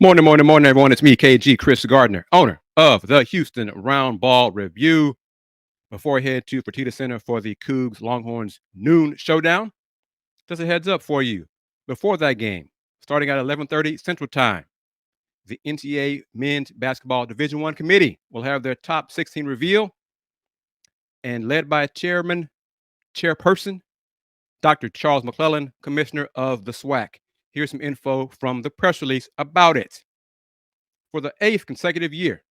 Morning, morning, morning, everyone. It's me, KG, Chris Gardner, owner of the Houston Round Ball Review. Before I head to Fertitta Center for the Cougs Longhorns noon showdown, just a heads up for you. Before that game, starting at 11:30 Central Time, the NCAA Men's Basketball Division I Committee will have their top 16 reveal, and led by Chairperson Dr. Charles McClellan, Commissioner of the SWAC. Here's some info from the press release about it. For the eighth consecutive year,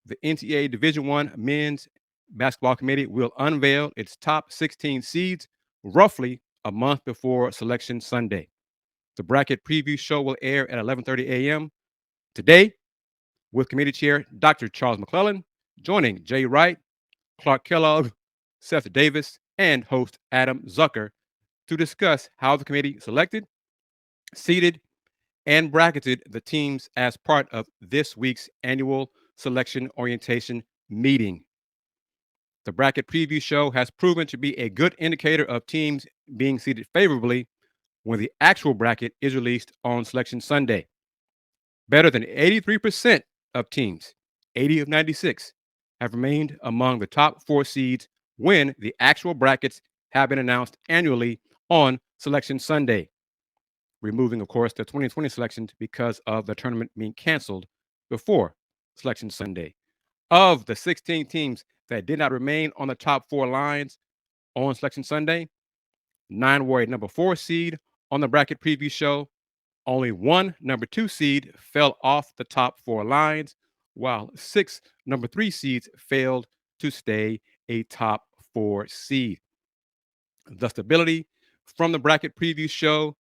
the NCAA Division I Men's Basketball Committee will unveil its top 16 seeds roughly a month before Selection Sunday. The bracket preview show will air at 11:30 a.m. today with Committee Chair Dr. Charles McClellan, joining Jay Wright, Clark Kellogg, Seth Davis, and host Adam Zucker to discuss how the committee selected, seeded, and bracketed the teams as part of this week's annual selection orientation meeting. The bracket preview show has proven to be a good indicator of teams being seated favorably when the actual bracket is released on Selection Sunday. Better than 83% of teams, 80 of 96, have remained among the top four seeds when the actual brackets have been announced annually on Selection Sunday, removing, of course, the 2020 selections because of the tournament being canceled before Selection Sunday. Of the 16 teams that did not remain on the top four lines on Selection Sunday, 9 were a number 4 seed on the bracket preview show. Only one number 2 seed fell off the top 4 lines, while 6 number 3 seeds failed to stay a top 4 seed. The stability from the bracket preview show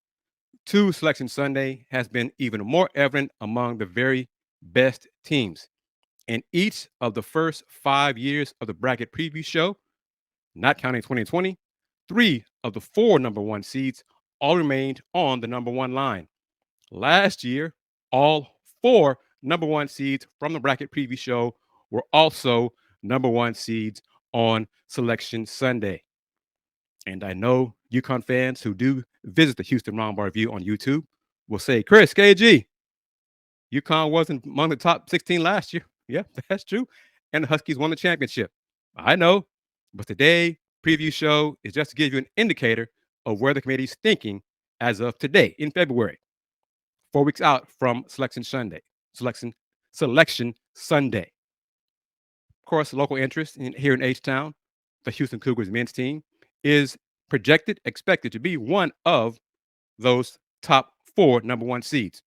to Selection Sunday has been even more evident among the very best teams. In each of the first 5 years of the bracket preview show, not counting 2020, 3 of the 4 number 1 seeds all remained on the number 1 line. Last year, all 4 number 1 seeds from the bracket preview show were also number 1 seeds on Selection Sunday. And I know UConn fans who do visit the Houston Round Bar Review on YouTube will say, Chris, KG, UConn wasn't among the top 16 last year. Yeah, that's true. And the Huskies won the championship. I know. But today, preview show is just to give you an indicator of where the committee's thinking as of today in February, 4 weeks out from Selection Sunday. Selection Sunday. Of course, local interest here in H-Town, the Houston Cougars men's team, is expected to be one of those top 4 number 1 seeds.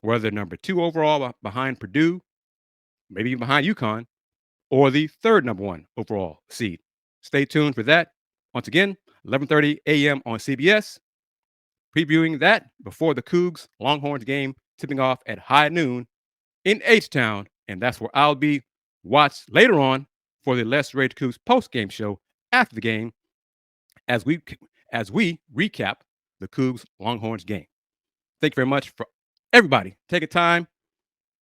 Whether number 2 overall behind Purdue, maybe even behind UConn, or the 3rd number 1 overall seed. Stay tuned for that. Once again, 11:30 a.m. on CBS. Previewing that before the Cougs Longhorns game tipping off at high noon in H-Town, and that's where I'll be. Watch later on for the Let's Rage Cougs post-game show after the game as we recap the Cougs Longhorns game. Thank you very much for everybody taking time,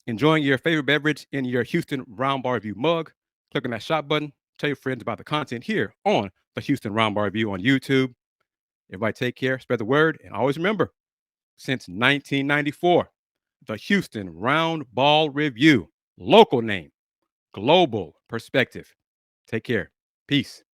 enjoying your favorite beverage in your Houston Round Bar Review mug. Click on that shop button. Tell your friends about the content here on the Houston Round Bar Review on YouTube. Everybody take care, spread the word, and always remember, since 1994, the Houston Round Ball Review, local name, global perspective. Take care. Peace.